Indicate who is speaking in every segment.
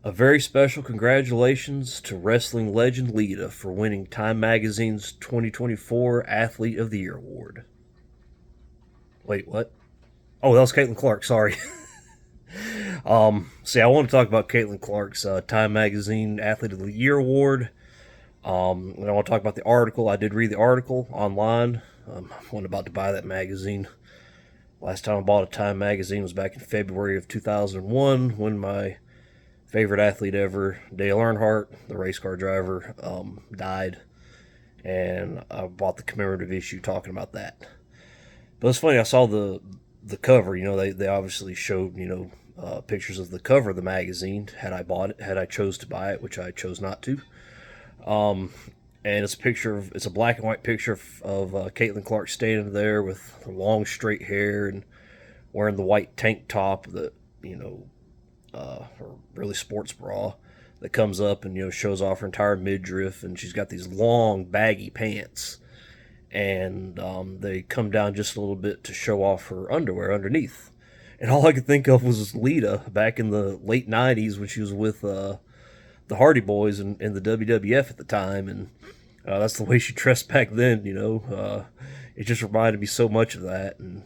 Speaker 1: A very special congratulations to wrestling legend Lita for winning Time Magazine's 2024 Athlete of the Year award. Wait, what? Oh, that was Caitlin Clark. Sorry. See, I want to talk about Caitlin Clark's Time Magazine Athlete of the Year award. And I want to talk about the article. I did read the article online. I wasn't about to buy that magazine. Last time I bought a Time magazine was back in February of 2001 when my favorite athlete ever, Dale Earnhardt, the race car driver, died. And I bought the commemorative issue talking about that. But it's funny, I saw the cover. They obviously showed pictures of the cover of the magazine. Had I chose to buy it, which I chose not to. Um, and it's a black and white picture of Caitlin Clark standing there with her long straight hair and wearing the white tank top that her really sports bra that comes up and shows off her entire midriff, and she's got these long baggy pants, and they come down just a little bit to show off her underwear underneath. And all I could think of was Lita back in the late '90s when she was with the Hardy Boys in the WWF at the time, and that's the way she dressed back then. It just reminded me so much of that. And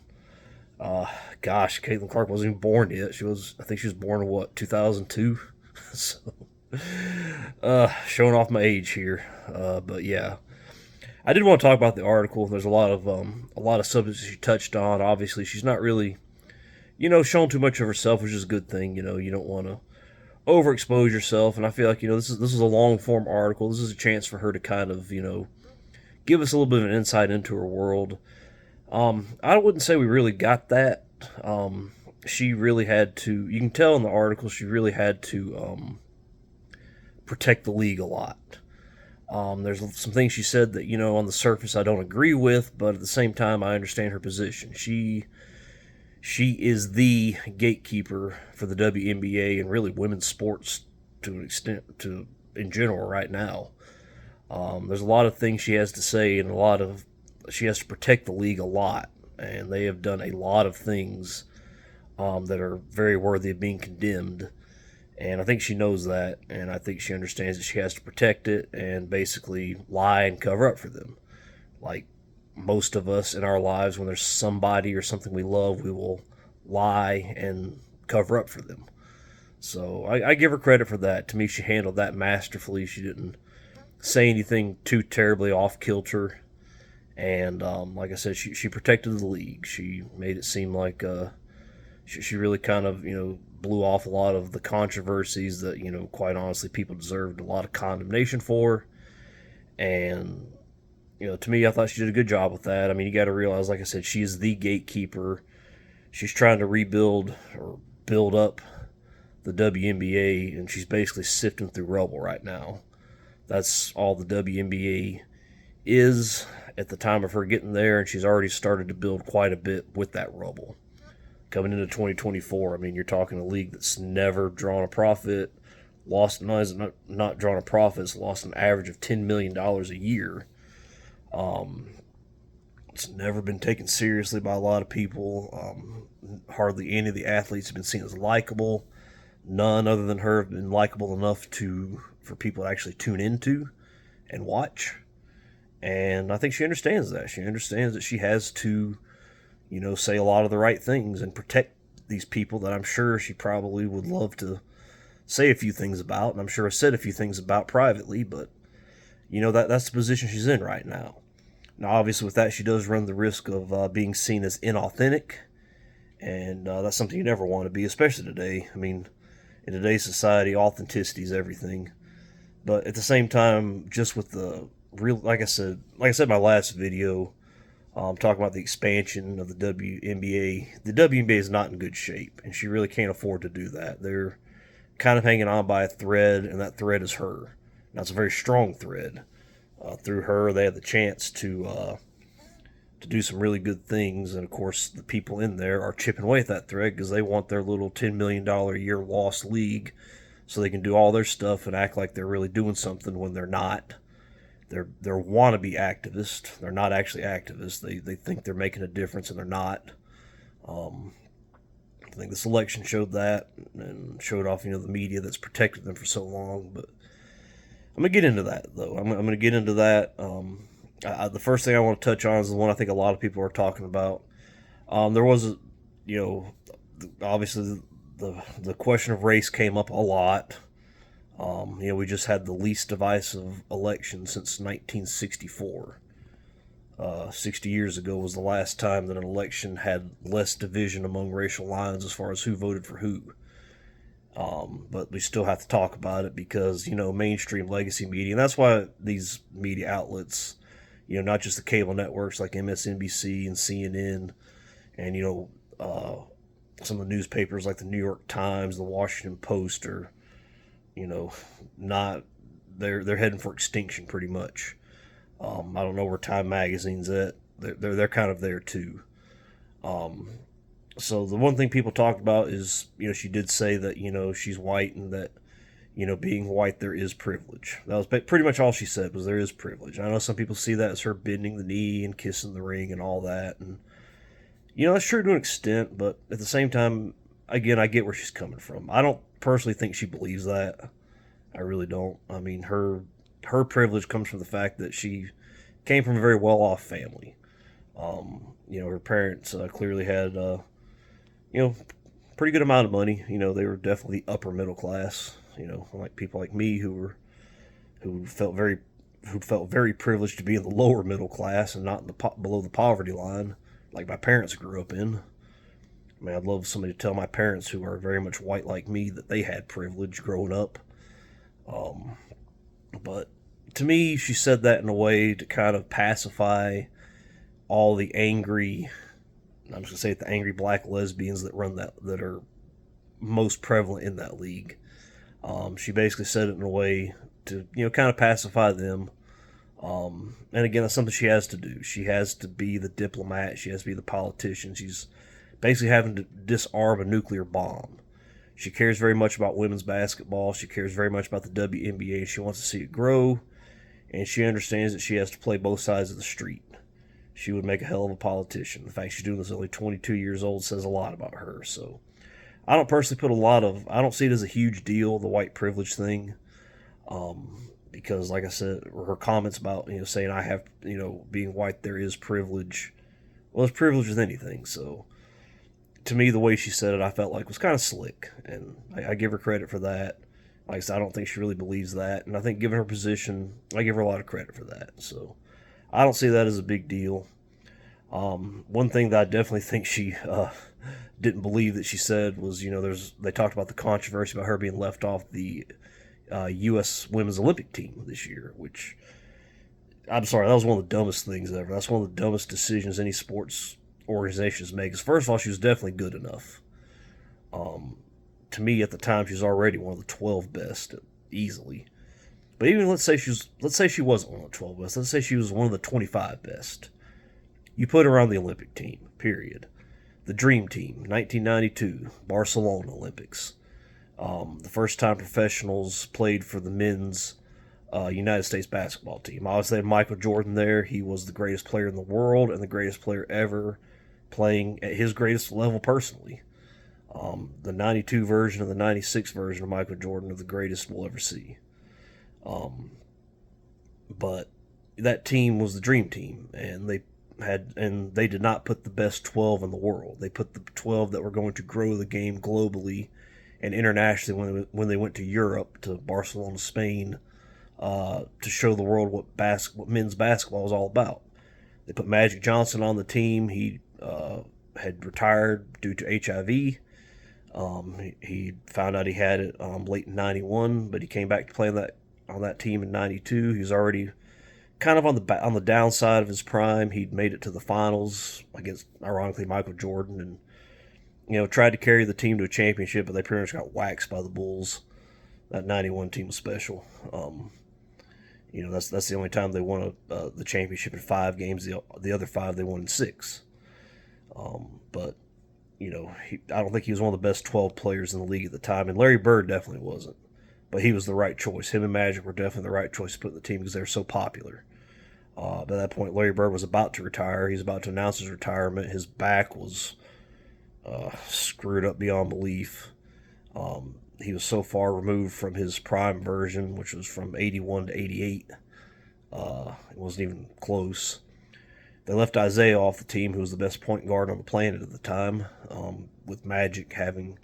Speaker 1: uh, gosh, Caitlin Clark wasn't even born yet. I think she was born in what, 2002. So, showing off my age here. But yeah, I did want to talk about the article. There's a lot of subjects she touched on. Obviously, she's not really showing too much of herself, which is a good thing. You don't want to overexpose yourself, and I feel like this is a long form article. This is a chance for her to kind of give us a little bit of an insight into her world. I wouldn't say we really got that. She really had to. You can tell in the article she really had to protect the league a lot. There's some things she said that on the surface I don't agree with, but at the same time I understand her position. She is the gatekeeper for the WNBA and really women's sports to an extent to in general right now. There's a lot of things she has to say, and she has to protect the league a lot, and they have done a lot of things that are very worthy of being condemned. And I think she knows that, and I think she understands that she has to protect it and basically lie and cover up for them. Like most of us in our lives, when there's somebody or something we love, we will lie and cover up for them. So I give her credit for that. To me, she handled that masterfully. She didn't say anything too terribly off kilter. And like I said, she protected the league. She made it seem like she really kind of blew off a lot of the controversies that quite honestly people deserved a lot of condemnation for. And to me, I thought she did a good job with that. I mean, you got to realize, like I said, she is the gatekeeper. She's trying to rebuild or build up the WNBA, and she's basically sifting through rubble right now. That's all the WNBA is at the time of her getting there, and she's already started to build quite a bit with that rubble. Coming into 2024, I mean, you're talking a league that's never drawn a profit, not drawn a profit, it's lost an average of $10 million a year. Um, it's never been taken seriously by a lot of people. Hardly any of the athletes have been seen as likable. None other than her have been likable enough for people to actually tune into and watch. And I think she understands that. She understands that she has to, say a lot of the right things and protect these people that I'm sure she probably would love to say a few things about, and I'm sure I said a few things about privately, but that's the position she's in right now. Now, obviously, with that, she does run the risk of being seen as inauthentic, and that's something you never want to be, especially today. I mean, in today's society, authenticity is everything. But at the same time, just with the real, like I said in my last video, talking about the expansion of the WNBA, the WNBA is not in good shape, and she really can't afford to do that. They're kind of hanging on by a thread, and that thread is her. Now, it's a very strong thread. Through her, they have the chance to do some really good things, and of course, the people in there are chipping away at that thread because they want their little $10 million a year lost league, so they can do all their stuff and act like they're really doing something when they're not. They're wannabe activists. They're not actually activists. They think they're making a difference, and they're not. Um, I think this election showed that and showed off, the media that's protected them for so long. But I'm going to get into that, though. I'm going to get into that. The first thing I want to touch on is the one I think a lot of people are talking about. There was, obviously the question of race came up a lot. We just had the least divisive election since 1964. 60 years ago was the last time that an election had less division among racial lines as far as who voted for who. But we still have to talk about it because, mainstream legacy media, and that's why these media outlets, not just the cable networks like MSNBC and CNN, and, some of the newspapers like the New York Times, the Washington Post are, not, they're heading for extinction pretty much. I don't know where Time Magazine's at. They're kind of there too. So the one thing people talked about is, she did say that, she's white and that, being white, there is privilege. That was pretty much all she said, was there is privilege. I know some people see that as her bending the knee and kissing the ring and all that. And, that's true to an extent, but at the same time, again, I get where she's coming from. I don't personally think she believes that. I really don't. I mean, her privilege comes from the fact that she came from a very well-off family. Her parents clearly had, pretty good amount of money. They were definitely upper middle class. Like people like me who felt very privileged to be in the lower middle class and not in below the poverty line, like my parents grew up in. I mean, I'd love somebody to tell my parents, who are very much white like me, that they had privilege growing up. But to me, she said that in a way to kind of pacify all the angry, I'm just going to say it, the angry black lesbians that that are most prevalent in that league. She basically said it in a way to, kind of pacify them. And again, that's something she has to do. She has to be the diplomat. She has to be the politician. She's basically having to disarm a nuclear bomb. She cares very much about women's basketball. She cares very much about the WNBA. She wants to see it grow. And she understands that she has to play both sides of the street. She would make a hell of a politician. The fact she's doing this at only 22 years old says a lot about her. So I don't personally I don't see it as a huge deal, the white privilege thing. Because like I said, her comments about, saying I have, being white, there is privilege. Well, there's privilege with anything. So to me, the way she said it, I felt like was kind of slick. And I give her credit for that. Like I said, I don't think she really believes that. And I think given her position, I give her a lot of credit for that. So I don't see that as a big deal. One thing that I definitely think she didn't believe that she said was, they talked about the controversy about her being left off the U.S. Women's Olympic team this year, which, I'm sorry, that was one of the dumbest things ever. That's one of the dumbest decisions any sports organizations make. Because first of all, she was definitely good enough. To me, at the time, she was already one of the 12 best, easily. But even let's say she wasn't one of the 12 best. Let's say she was one of the 25 best. You put her on the Olympic team, period. The Dream Team, 1992, Barcelona Olympics. The first time professionals played for the men's United States basketball team. Obviously, had Michael Jordan there. He was the greatest player in the world and the greatest player ever, playing at his greatest level personally. The 92 version and the 96 version of Michael Jordan are the greatest we'll ever see. But that team was the Dream Team, and they did not put the best 12 in the world. They put the 12 that were going to grow the game globally and internationally when they went to Europe, to Barcelona, Spain, to show the world what men's basketball is all about. They put Magic Johnson on the team. He had retired due to HIV. He found out he had it late in '91, but he came back to play on that team in '92. He was already kind of on the downside of his prime. He'd made it to the finals against, ironically, Michael Jordan, and tried to carry the team to a championship, but they pretty much got waxed by the Bulls. That '91 team was special. That's the only time they won the championship in 5 games. The other 5 they won in 6. But I don't think he was one of the best 12 players in the league at the time, and Larry Bird definitely wasn't. But he was the right choice. Him and Magic were definitely the right choice to put in the team because they were so popular. By that point, Larry Bird was about to retire. He was about to announce his retirement. His back was screwed up beyond belief. He was so far removed from his prime version, which was from 81 to 88. It wasn't even close. They left Isaiah off the team, who was the best point guard on the planet at the time, with Magic having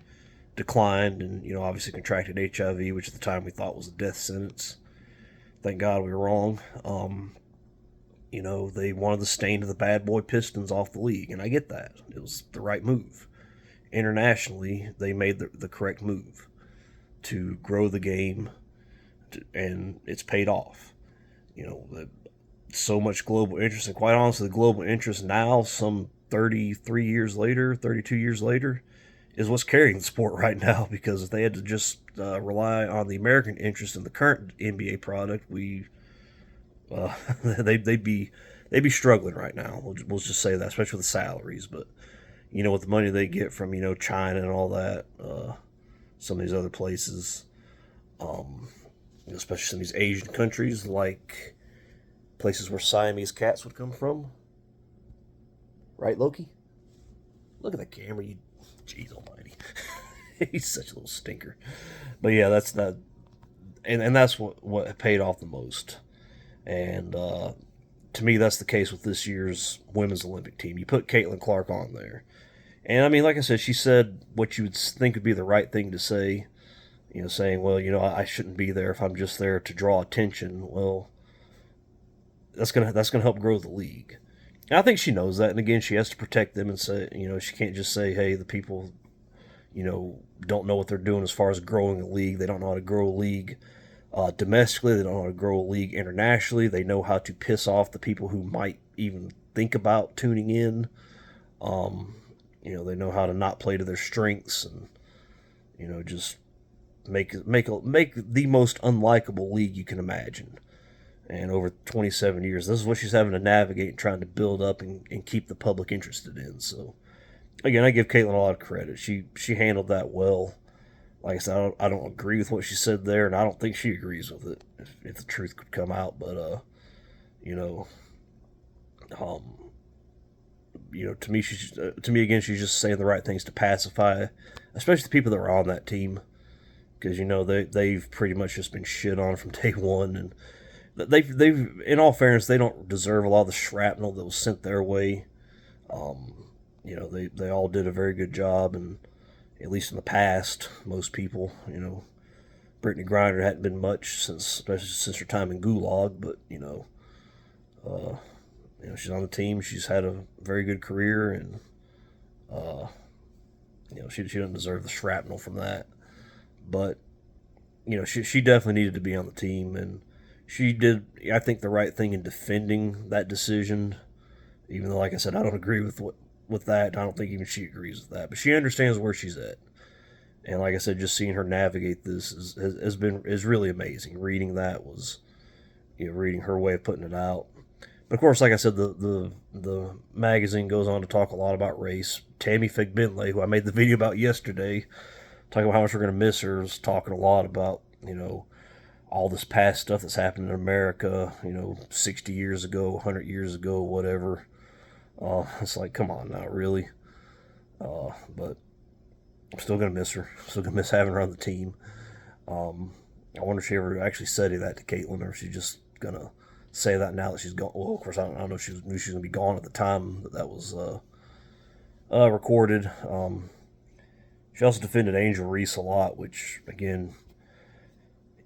Speaker 1: declined and, obviously contracted HIV, which at the time we thought was a death sentence. Thank God we were wrong. They wanted the stain of the bad boy Pistons off the league, and I get that. It was the right move. Internationally, they made the correct move to grow the game, and it's paid off. So much global interest, and quite honestly, the global interest now, some 33 years later, 32 years later, is what's carrying the sport right now. Because if they had to just rely on the American interest in the current NBA product, they'd be struggling right now. We'll just say that, especially with the salaries. But with the money they get from China and all that, some of these other places, especially some of these Asian countries, like places where Siamese cats would come from. Right, Loki? Look at the camera, you. Jeez almighty. He's such a little stinker. But yeah, that's not. And that's what paid off the most. And to me, that's the case with this year's women's Olympic team. You put Caitlin Clark on there. And I mean, like I said, she said what you would think would be the right thing to say. Saying, well, I shouldn't be there if I'm just there to draw attention. Well, that's gonna help grow the league. And I think she knows that, and again, she has to protect them and say, she can't just say, hey, the people, don't know what they're doing as far as growing a league. They don't know how to grow a league domestically. They don't know how to grow a league internationally. They know how to piss off the people who might even think about tuning in. They know how to not play to their strengths and, just make the most unlikable league you can imagine. And over 27 years, this is what she's having to navigate and trying to build up and keep the public interested in. So, again, I give Caitlin a lot of credit. She handled that well. Like I said, I don't agree with what she said there, and I don't think she agrees with it, if the truth could come out. But, to me again, she's just saying the right things to pacify, especially the people that were on that team, because they've pretty much just been shit on from day one, and they've in all fairness, they don't deserve a lot of the shrapnel that was sent their way. They all did a very good job, and at least in the past, most people, Brittany Griner hadn't been much especially since her time in Gulag, but she's on the team. She's had a very good career, and she doesn't deserve the shrapnel from that. But she definitely needed to be on the team, and she did, I think, the right thing in defending that decision, even though, like I said, I don't agree with that. I don't think even she agrees with that. But she understands where she's at. And like I said, just seeing her navigate this is really amazing. Reading that was, reading her way of putting it out. But of course, like I said, the magazine goes on to talk a lot about race. Tammy Fig-Bentley, who I made the video about yesterday, talking about how much we're going to miss her, is talking a lot about, all this past stuff that's happened in America, 60 years ago, 100 years ago, whatever. It's like, come on now, really? But I'm still going to miss her. Still going to miss having her on the team. I wonder if she ever actually said that to Caitlin, or if she's just going to say that now that she's gone. Well, of course, I don't know if she knew she was going to be gone at the time that was recorded. She also defended Angel Reese a lot, which, again,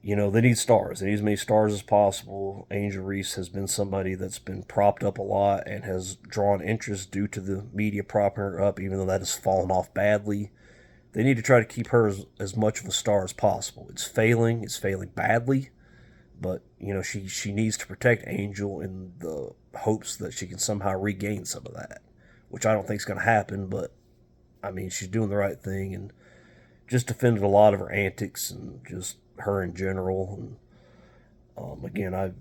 Speaker 1: they need stars. They need as many stars as possible. Angel Reese has been somebody that's been propped up a lot and has drawn interest due to the media propping her up, even though that has fallen off badly. They need to try to keep her as much of a star as possible. It's failing badly, but, she needs to protect Angel in the hopes that she can somehow regain some of that, which I don't think is going to happen, but, I mean, she's doing the right thing and just defended a lot of her antics and just her in general. And again,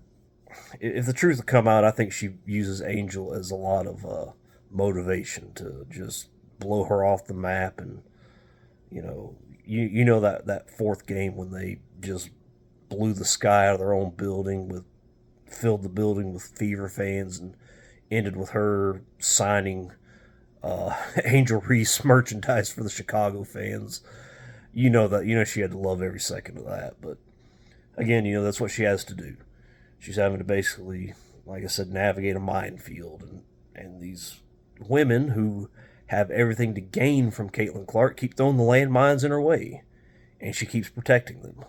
Speaker 1: if the truth will come out, I think she uses Angel as a lot of motivation to just blow her off the map. And that fourth game when they just blew the sky out of their own building, filled the building with Fever fans, and ended with her signing Angel Reese merchandise for the Chicago fans. You know she had to love every second of that. But again, that's what she has to do. She's having to basically, like I said, navigate a minefield, and these women who have everything to gain from Caitlin Clark keep throwing the landmines in her way, and she keeps protecting them.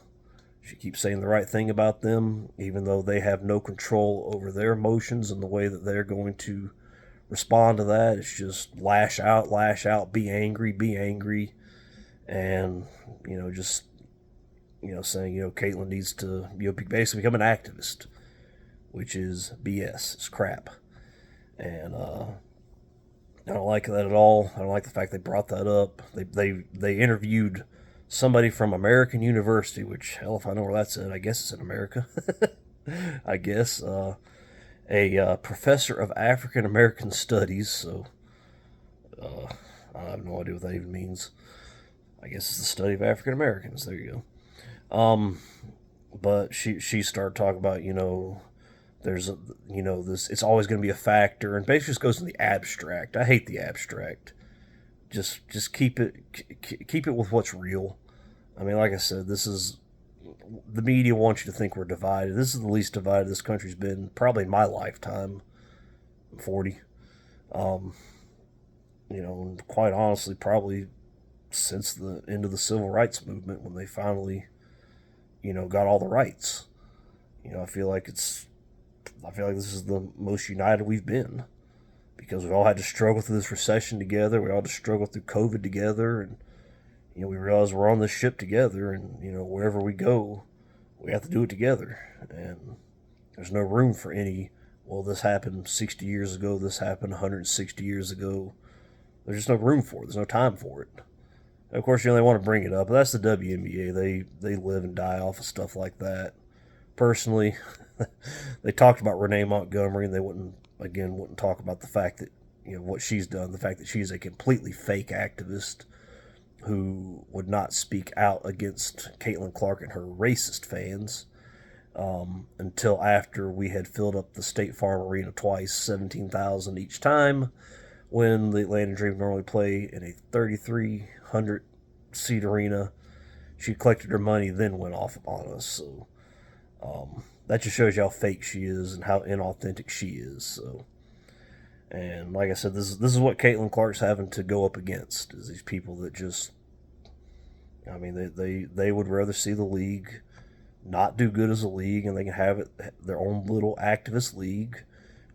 Speaker 1: She keeps saying the right thing about them, even though they have no control over their emotions and the way that they're going to respond to that. It's just lash out, be angry, and just saying Caitlyn needs to basically become an activist, which is BS. It's crap, and I don't like that at all. I don't like the fact they brought that up. They interviewed somebody from American University, which hell if I know where that's at. I guess it's in America. I guess a professor of African American Studies. So I have no idea what that even means. I guess it's the study of African Americans. There you go. But she started talking about there's this, it's always going to be a factor, and basically just goes in the abstract. I hate the abstract. Just keep it with what's real. I mean, like I said, this is the media wants you to think we're divided. This is the least divided this country's been probably in my lifetime. I'm 40. And quite honestly, probably since the end of the civil rights movement, when they finally got all the rights. I feel like this is the most united we've been, because we all had to struggle through this recession together. We all had to struggle through COVID together, and we realize we're on this ship together, and wherever we go, we have to do it together. And there's no room for any, well, this happened 60 years ago, this happened 160 years ago. There's just no room for it. There's no time for it. And of course, they want to bring it up, but that's the WNBA. They live and die off of stuff like that. Personally, they talked about Renee Montgomery, and they wouldn't talk about the fact that what she's done, the fact that she's a completely fake activist who would not speak out against Caitlin Clark and her racist fans until after we had filled up the State Farm Arena twice, 17,000 each time, when the Atlanta Dream normally play in a 3,300 seat arena. She collected her money, then went off on us. So that just shows you how fake she is and how inauthentic she is. So, and like I said, this is what Caitlin Clark's having to go up against, is these people that just, I mean, they would rather see the league not do good as a league, and they can have it their own little activist league,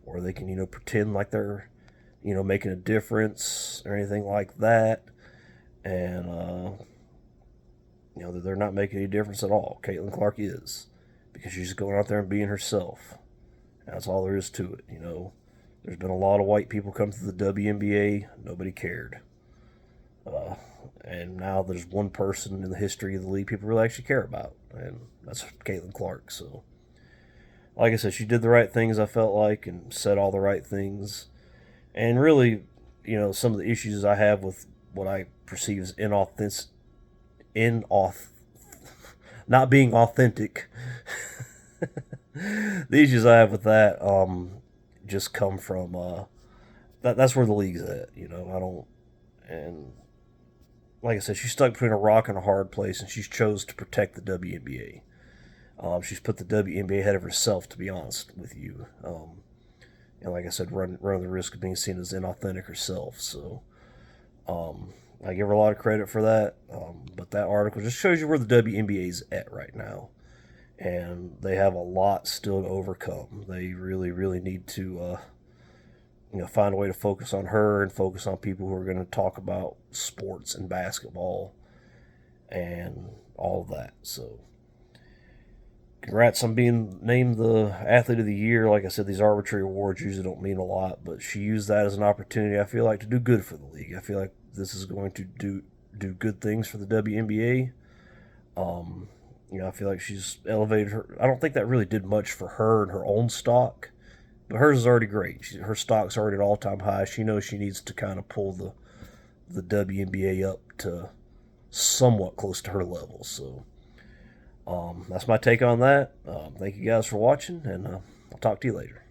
Speaker 1: or they can pretend like they're making a difference or anything like that, and they're not making any difference at all. Caitlin Clark is, because she's going out there and being herself. That's all there is to it. There's been a lot of white people come to the WNBA. Nobody cared. And now there's one person in the history of the league people really actually care about, and that's Caitlin Clark. So, like I said, she did the right things, I felt like, and said all the right things. And really, some of the issues I have with what I perceive as not being authentic. The issues I have with that just come from that's where the league's at. I don't, and like I said, she's stuck between a rock and a hard place, and she's chose to protect the WNBA. She's put the WNBA ahead of herself, to be honest with you. And like I said, running the risk of being seen as inauthentic herself. So I give her a lot of credit for that. But that article just shows you where the WNBA is at right now. And they have a lot still to overcome. They really, really need to find a way to focus on her and focus on people who are going to talk about sports and basketball and all of that. So congrats on being named the Athlete of the Year. Like I said, these arbitrary awards usually don't mean a lot, but she used that as an opportunity, I feel like, to do good for the league. I feel like this is going to do good things for the WNBA. I feel like she's elevated her. I don't think that really did much for her and her own stock, but hers is already great. Her stock's already at all-time high. She knows she needs to kind of pull the WNBA up to somewhat close to her level. So that's my take on that. Thank you guys for watching, and I'll talk to you later.